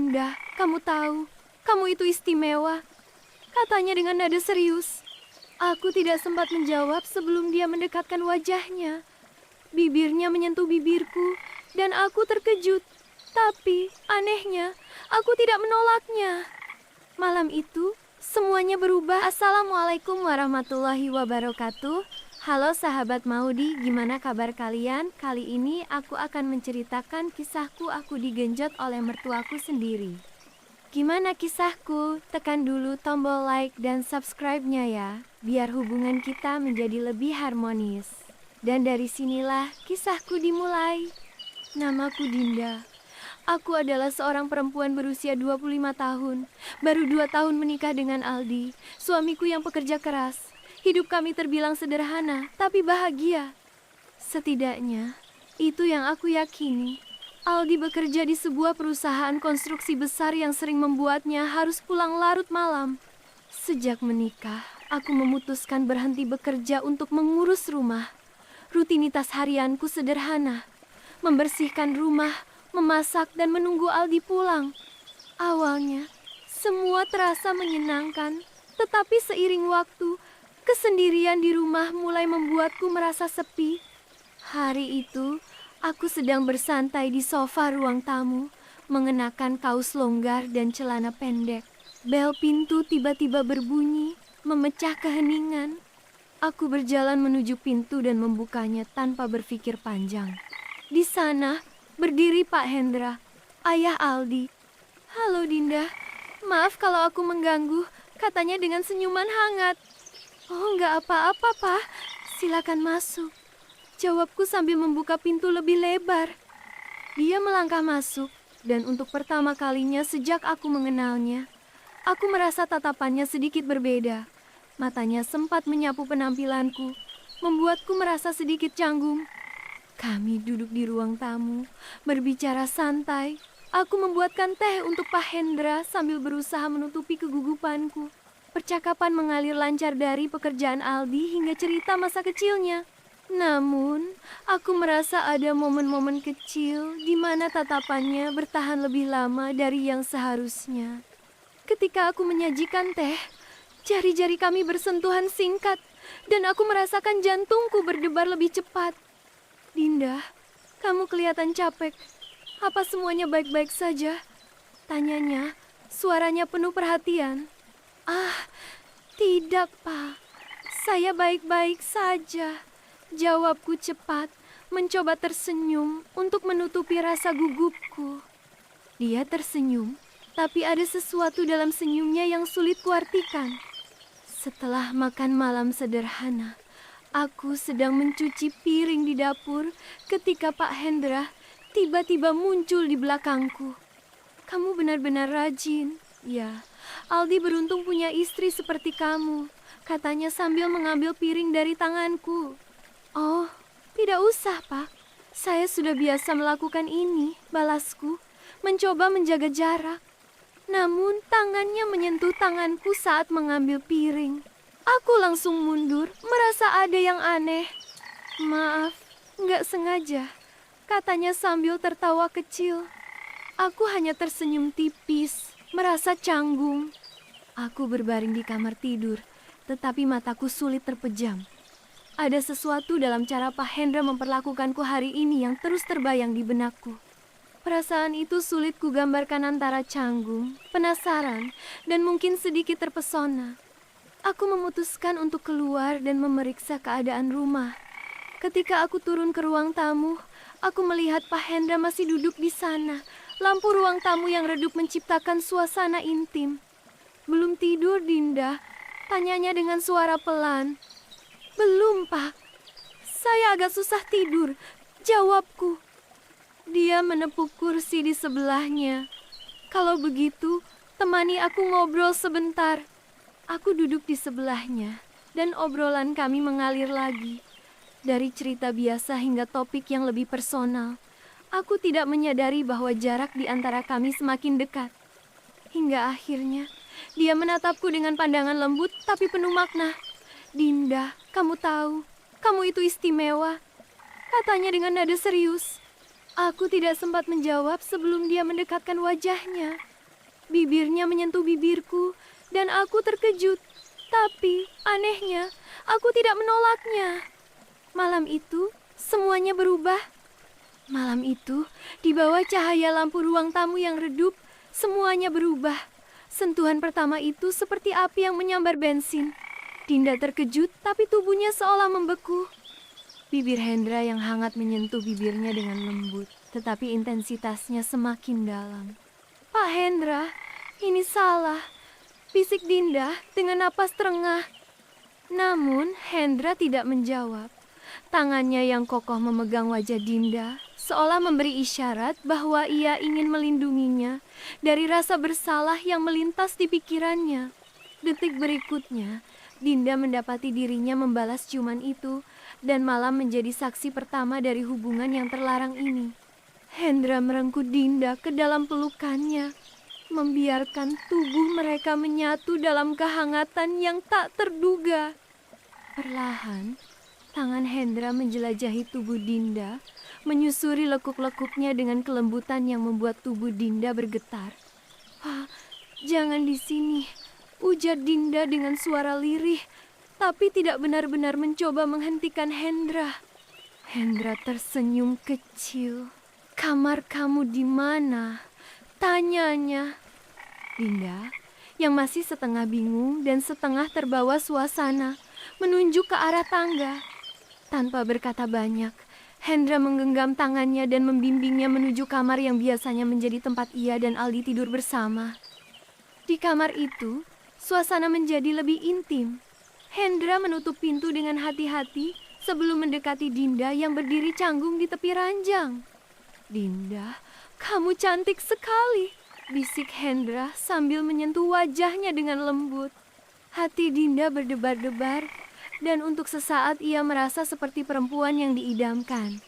Dinda, kamu tahu, kamu itu istimewa. Katanya dengan nada serius. Aku tidak sempat menjawab sebelum dia mendekatkan wajahnya. Bibirnya menyentuh bibirku, dan aku terkejut. Tapi, anehnya, aku tidak menolaknya. Malam itu, semuanya berubah. Assalamualaikum warahmatullahi wabarakatuh. Halo sahabat Maudi, gimana kabar kalian? Kali ini aku akan menceritakan kisahku aku digenjot oleh mertuaku sendiri. Gimana kisahku? Tekan dulu tombol like dan subscribe-nya ya, biar hubungan kita menjadi lebih harmonis. Dan dari sinilah kisahku dimulai. Namaku Dinda. Aku adalah seorang perempuan berusia 25 tahun. Baru 2 tahun menikah dengan Aldi, suamiku yang pekerja keras. Hidup kami terbilang sederhana, tapi bahagia. Setidaknya, itu yang aku yakini. Aldi bekerja di sebuah perusahaan konstruksi besar yang sering membuatnya harus pulang larut malam. Sejak menikah, aku memutuskan berhenti bekerja untuk mengurus rumah. Rutinitas harianku sederhana. Membersihkan rumah, memasak, dan menunggu Aldi pulang. Awalnya, semua terasa menyenangkan, tetapi seiring waktu, kesendirian di rumah mulai membuatku merasa sepi. Hari itu, aku sedang bersantai di sofa ruang tamu, mengenakan kaos longgar dan celana pendek. Bel pintu tiba-tiba berbunyi, memecah keheningan. Aku berjalan menuju pintu dan membukanya tanpa berpikir panjang. Di sana, berdiri Pak Hendra, ayah Aldi. "Halo Dinda, maaf kalau aku mengganggu," katanya dengan senyuman hangat. "Oh, nggak apa-apa, Pak. Silakan masuk," jawabku sambil membuka pintu lebih lebar. Dia melangkah masuk, dan untuk pertama kalinya sejak aku mengenalnya, aku merasa tatapannya sedikit berbeda. Matanya sempat menyapu penampilanku, membuatku merasa sedikit canggung. Kami duduk di ruang tamu, berbicara santai. Aku membuatkan teh untuk Pak Hendra sambil berusaha menutupi kegugupanku. Percakapan mengalir lancar dari pekerjaan Aldi hingga cerita masa kecilnya. Namun, aku merasa ada momen-momen kecil di mana tatapannya bertahan lebih lama dari yang seharusnya. Ketika aku menyajikan teh, jari-jari kami bersentuhan singkat dan aku merasakan jantungku berdebar lebih cepat. "Dinda, kamu kelihatan capek. Apa semuanya baik-baik saja?" tanyanya, suaranya penuh perhatian. "Ah, tidak, Pak. Saya baik-baik saja," jawabku cepat, mencoba tersenyum untuk menutupi rasa gugupku. Dia tersenyum, tapi ada sesuatu dalam senyumnya yang sulit kuartikan. Setelah makan malam sederhana, aku sedang mencuci piring di dapur ketika Pak Hendra tiba-tiba muncul di belakangku. "Kamu benar-benar rajin." "Ya, Aldi beruntung punya istri seperti kamu," katanya sambil mengambil piring dari tanganku. "Oh, tidak usah, Pak. Saya sudah biasa melakukan ini," balasku, mencoba menjaga jarak. Namun tangannya menyentuh tanganku saat mengambil piring. Aku langsung mundur, merasa ada yang aneh. "Maaf, nggak sengaja," katanya sambil tertawa kecil. Aku hanya tersenyum tipis, merasa canggung. Aku berbaring di kamar tidur, tetapi mataku sulit terpejam. Ada sesuatu dalam cara Pak Hendra memperlakukanku hari ini yang terus terbayang di benakku. Perasaan itu sulit kugambarkan antara canggung, penasaran, dan mungkin sedikit terpesona. Aku memutuskan untuk keluar dan memeriksa keadaan rumah. Ketika aku turun ke ruang tamu, aku melihat Pak Hendra masih duduk di sana. Lampu ruang tamu yang redup menciptakan suasana intim. "Belum tidur, Dinda?" tanyanya dengan suara pelan. "Belum, Pak. Saya agak susah tidur," jawabku. Dia menepuk kursi di sebelahnya. "Kalau begitu, temani aku ngobrol sebentar." Aku duduk di sebelahnya, dan obrolan kami mengalir lagi. Dari cerita biasa hingga topik yang lebih personal, aku tidak menyadari bahwa jarak di antara kami semakin dekat. Hingga akhirnya, dia menatapku dengan pandangan lembut tapi penuh makna. "Dinda, kamu tahu, kamu itu istimewa," katanya dengan nada serius. Aku tidak sempat menjawab sebelum dia mendekatkan wajahnya. Bibirnya menyentuh bibirku, dan aku terkejut. Tapi, anehnya, aku tidak menolaknya. Malam itu, semuanya berubah. Malam itu, di bawah cahaya lampu ruang tamu yang redup, semuanya berubah. Sentuhan pertama itu seperti api yang menyambar bensin. Dinda terkejut, tapi tubuhnya seolah membeku. Bibir Hendra yang hangat menyentuh bibirnya dengan lembut, tetapi intensitasnya semakin dalam. Pak Hendra, ini salah, bisik Dinda dengan napas terengah. Namun, Hendra tidak menjawab. Tangannya yang kokoh memegang wajah Dinda, seolah memberi isyarat bahwa ia ingin melindunginya dari rasa bersalah yang melintas di pikirannya. Detik berikutnya, Dinda mendapati dirinya membalas ciuman itu dan malah menjadi saksi pertama dari hubungan yang terlarang ini. Hendra merengkuh Dinda ke dalam pelukannya, membiarkan tubuh mereka menyatu dalam kehangatan yang tak terduga. Perlahan, tangan Hendra menjelajahi tubuh Dinda, menyusuri lekuk-lekuknya dengan kelembutan yang membuat tubuh Dinda bergetar. "Ah, jangan di sini," ujar Dinda dengan suara lirih, tapi tidak benar-benar mencoba menghentikan Hendra. Hendra tersenyum kecil. "Kamar kamu di mana?" tanyanya. Dinda, yang masih setengah bingung dan setengah terbawa suasana, menunjuk ke arah tangga. Tanpa berkata banyak, Hendra menggenggam tangannya dan membimbingnya menuju kamar yang biasanya menjadi tempat ia dan Aldi tidur bersama. Di kamar itu, suasana menjadi lebih intim. Hendra menutup pintu dengan hati-hati sebelum mendekati Dinda yang berdiri canggung di tepi ranjang. "Dinda, kamu cantik sekali," bisik Hendra sambil menyentuh wajahnya dengan lembut. Hati Dinda berdebar-debar, dan untuk sesaat ia merasa seperti perempuan yang diidamkan.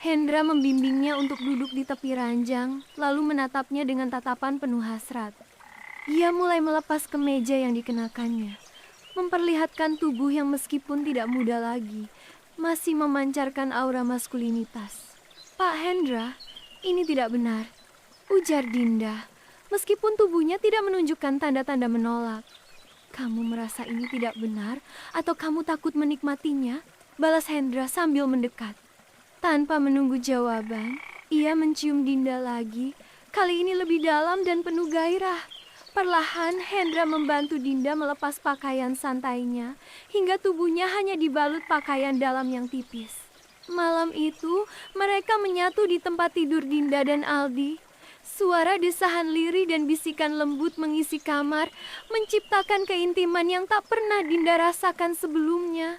Hendra membimbingnya untuk duduk di tepi ranjang, lalu menatapnya dengan tatapan penuh hasrat. Ia mulai melepas kemeja yang dikenakannya, memperlihatkan tubuh yang meskipun tidak muda lagi, masih memancarkan aura maskulinitas. "Pak Hendra, ini tidak benar," ujar Dinda, meskipun tubuhnya tidak menunjukkan tanda-tanda menolak. "Kamu merasa ini tidak benar atau kamu takut menikmatinya?" balas Hendra sambil mendekat. Tanpa menunggu jawaban, ia mencium Dinda lagi, kali ini lebih dalam dan penuh gairah. Perlahan Hendra membantu Dinda melepas pakaian santainya, hingga tubuhnya hanya dibalut pakaian dalam yang tipis. Malam itu, mereka menyatu di tempat tidur Dinda dan Aldi. Suara desahan lirih dan bisikan lembut mengisi kamar, menciptakan keintiman yang tak pernah Dinda rasakan sebelumnya.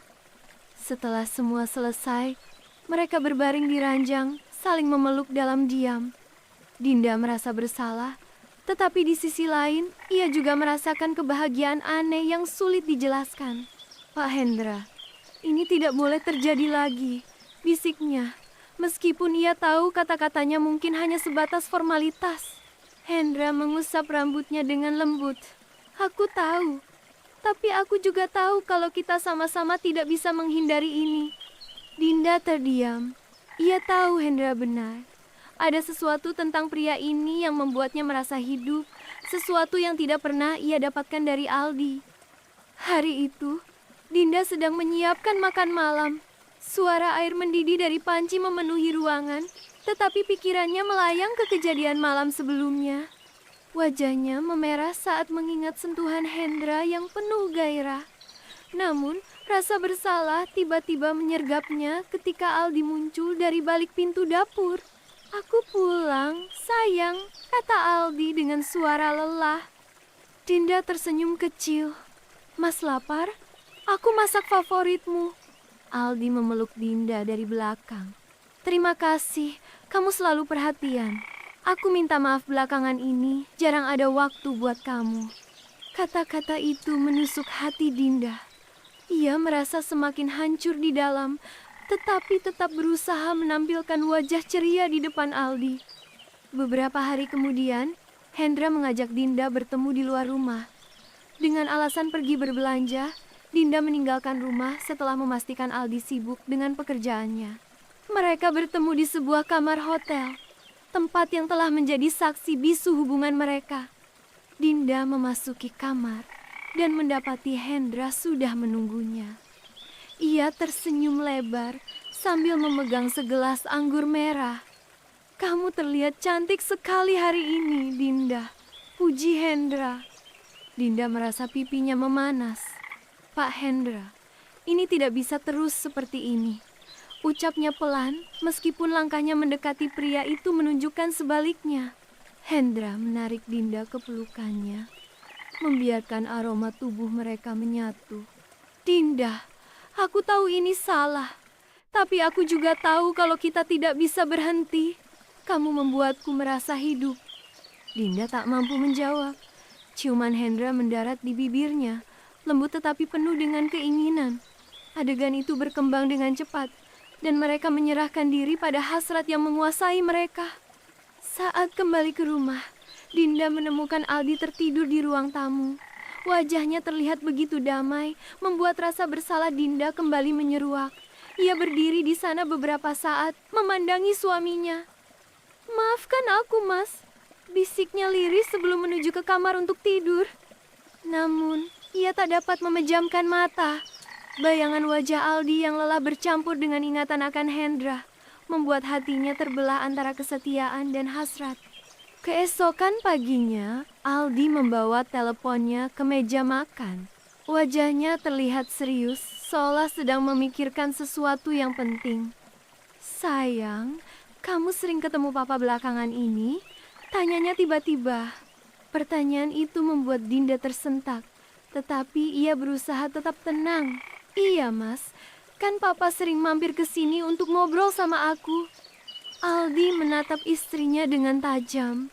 Setelah semua selesai, mereka berbaring di ranjang, saling memeluk dalam diam. Dinda merasa bersalah, tetapi di sisi lain, ia juga merasakan kebahagiaan aneh yang sulit dijelaskan. "Pak Hendra, ini tidak boleh terjadi lagi," bisiknya. Meskipun ia tahu kata-katanya mungkin hanya sebatas formalitas. Hendra mengusap rambutnya dengan lembut. "Aku tahu, tapi aku juga tahu kalau kita sama-sama tidak bisa menghindari ini." Dinda terdiam. Ia tahu Hendra benar. Ada sesuatu tentang pria ini yang membuatnya merasa hidup, sesuatu yang tidak pernah ia dapatkan dari Aldi. Hari itu, Dinda sedang menyiapkan makan malam. Suara air mendidih dari panci memenuhi ruangan, tetapi pikirannya melayang ke kejadian malam sebelumnya. Wajahnya memerah saat mengingat sentuhan Hendra yang penuh gairah. Namun, rasa bersalah tiba-tiba menyergapnya ketika Aldi muncul dari balik pintu dapur. "Aku pulang, sayang," kata Aldi dengan suara lelah. Dinda tersenyum kecil. "Mas lapar? Aku masak favoritmu." Aldi memeluk Dinda dari belakang. "Terima kasih, kamu selalu perhatian. Aku minta maaf belakangan ini, jarang ada waktu buat kamu." Kata-kata itu menusuk hati Dinda. Ia merasa semakin hancur di dalam, tetapi tetap berusaha menampilkan wajah ceria di depan Aldi. Beberapa hari kemudian, Hendra mengajak Dinda bertemu di luar rumah. Dengan alasan pergi berbelanja, Dinda meninggalkan rumah setelah memastikan Aldi sibuk dengan pekerjaannya. Mereka bertemu di sebuah kamar hotel, tempat yang telah menjadi saksi bisu hubungan mereka. Dinda memasuki kamar dan mendapati Hendra sudah menunggunya. Ia tersenyum lebar sambil memegang segelas anggur merah. "Kamu terlihat cantik sekali hari ini, Dinda," puji Hendra. Dinda merasa pipinya memanas. "Pak Hendra, ini tidak bisa terus seperti ini," ucapnya pelan meskipun langkahnya mendekati pria itu menunjukkan sebaliknya. Hendra menarik Dinda ke pelukannya, membiarkan aroma tubuh mereka menyatu. "Dinda, aku tahu ini salah, tapi aku juga tahu kalau kita tidak bisa berhenti. Kamu membuatku merasa hidup." Dinda tak mampu menjawab. Ciuman Hendra mendarat di bibirnya, lembut tetapi penuh dengan keinginan. Adegan itu berkembang dengan cepat, dan mereka menyerahkan diri pada hasrat yang menguasai mereka. Saat kembali ke rumah, Dinda menemukan Aldi tertidur di ruang tamu. Wajahnya terlihat begitu damai, membuat rasa bersalah Dinda kembali menyeruak. Ia berdiri di sana beberapa saat, memandangi suaminya. "Maafkan aku, Mas," bisiknya lirih sebelum menuju ke kamar untuk tidur. Namun, ia tak dapat memejamkan mata. Bayangan wajah Aldi yang lelah bercampur dengan ingatan akan Hendra membuat hatinya terbelah antara kesetiaan dan hasrat. Keesokan paginya, Aldi membawa teleponnya ke meja makan. Wajahnya terlihat serius, seolah sedang memikirkan sesuatu yang penting. "Sayang, kamu sering ketemu papa belakangan ini?" tanyanya tiba-tiba. Pertanyaan itu membuat Dinda tersentak, tetapi ia berusaha tetap tenang. "Iya, Mas. Kan papa sering mampir ke sini untuk ngobrol sama aku." Aldi menatap istrinya dengan tajam.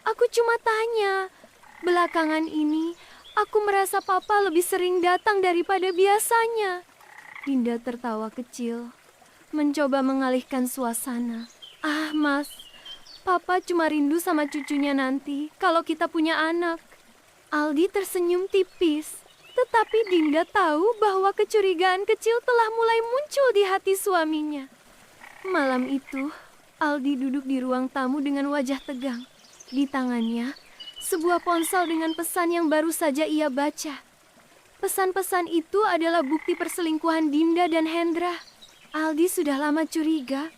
"Aku cuma tanya. Belakangan ini, aku merasa papa lebih sering datang daripada biasanya." Dinda tertawa kecil, mencoba mengalihkan suasana. "Ah, Mas, papa cuma rindu sama cucunya nanti kalau kita punya anak." Aldi tersenyum tipis. Tetapi Dinda tahu bahwa kecurigaan kecil telah mulai muncul di hati suaminya. Malam itu, Aldi duduk di ruang tamu dengan wajah tegang. Di tangannya, sebuah ponsel dengan pesan yang baru saja ia baca. Pesan-pesan itu adalah bukti perselingkuhan Dinda dan Hendra. Aldi sudah lama curiga,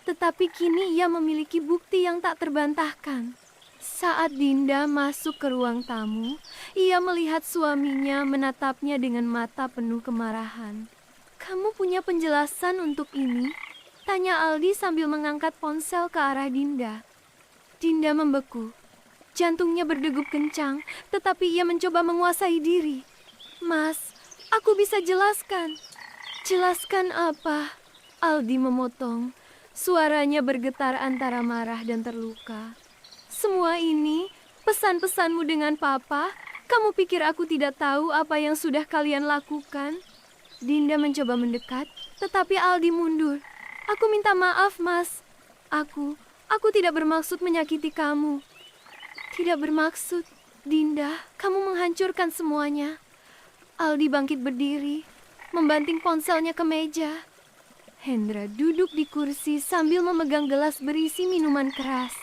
tetapi kini ia memiliki bukti yang tak terbantahkan. Saat Dinda masuk ke ruang tamu, ia melihat suaminya menatapnya dengan mata penuh kemarahan. "Kamu punya penjelasan untuk ini?" tanya Aldi sambil mengangkat ponsel ke arah Dinda. Dinda membeku. Jantungnya berdegup kencang, tetapi ia mencoba menguasai diri. "Mas, aku bisa jelaskan." "Jelaskan apa?" Aldi memotong. Suaranya bergetar antara marah dan terluka. "Semua ini, pesan-pesanmu dengan papa, kamu pikir aku tidak tahu apa yang sudah kalian lakukan?" Dinda mencoba mendekat, tetapi Aldi mundur. "Aku minta maaf, Mas. Aku tidak bermaksud menyakiti kamu." "Tidak bermaksud, Dinda, kamu menghancurkan semuanya." Aldi bangkit berdiri, membanting ponselnya ke meja. Hendra duduk di kursi sambil memegang gelas berisi minuman keras.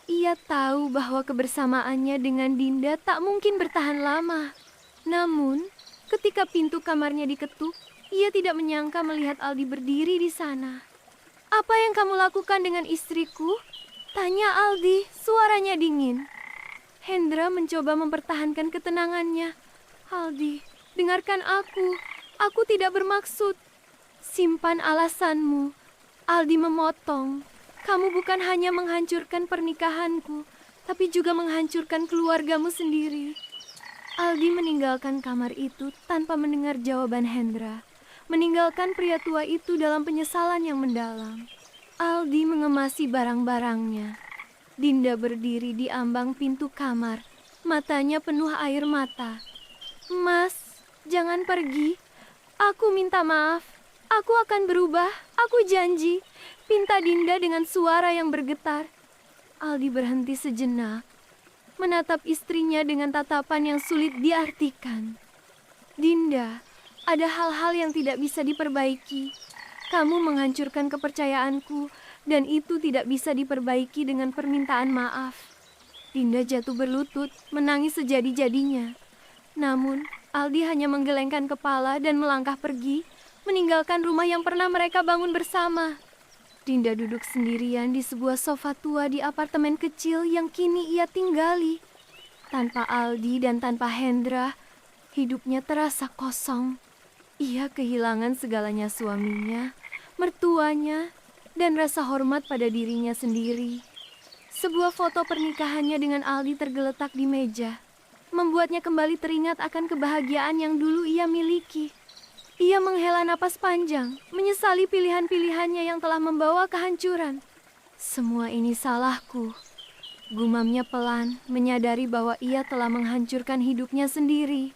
Ia tahu bahwa kebersamaannya dengan Dinda tak mungkin bertahan lama. Namun, ketika pintu kamarnya diketuk, ia tidak menyangka melihat Aldi berdiri di sana. "Apa yang kamu lakukan dengan istriku?" tanya Aldi, suaranya dingin. Hendra mencoba mempertahankan ketenangannya. "Aldi, dengarkan aku. Aku tidak bermaksud." "Simpan alasanmu." Aldi memotong. "Kamu bukan hanya menghancurkan pernikahanku, tapi juga menghancurkan keluargamu sendiri." Aldi meninggalkan kamar itu tanpa mendengar jawaban Hendra. Meninggalkan pria tua itu dalam penyesalan yang mendalam. Aldi mengemasi barang-barangnya. Dinda berdiri di ambang pintu kamar. Matanya penuh air mata. "Mas, jangan pergi. Aku minta maaf. Aku akan berubah. Aku janji." Pinta Dinda dengan suara yang bergetar. Aldi berhenti sejenak, menatap istrinya dengan tatapan yang sulit diartikan. "Dinda, ada hal-hal yang tidak bisa diperbaiki. Kamu menghancurkan kepercayaanku, dan itu tidak bisa diperbaiki dengan permintaan maaf." Dinda jatuh berlutut, menangis sejadi-jadinya. Namun, Aldi hanya menggelengkan kepala dan melangkah pergi, meninggalkan rumah yang pernah mereka bangun bersama. Dinda duduk sendirian di sebuah sofa tua di apartemen kecil yang kini ia tinggali. Tanpa Aldi dan tanpa Hendra, hidupnya terasa kosong. Ia kehilangan segalanya, suaminya, mertuanya, dan rasa hormat pada dirinya sendiri. Sebuah foto pernikahannya dengan Aldi tergeletak di meja, membuatnya kembali teringat akan kebahagiaan yang dulu ia miliki. Ia menghela napas panjang, menyesali pilihan-pilihannya yang telah membawa kehancuran. Semua ini salahku, gumamnya pelan, menyadari bahwa ia telah menghancurkan hidupnya sendiri.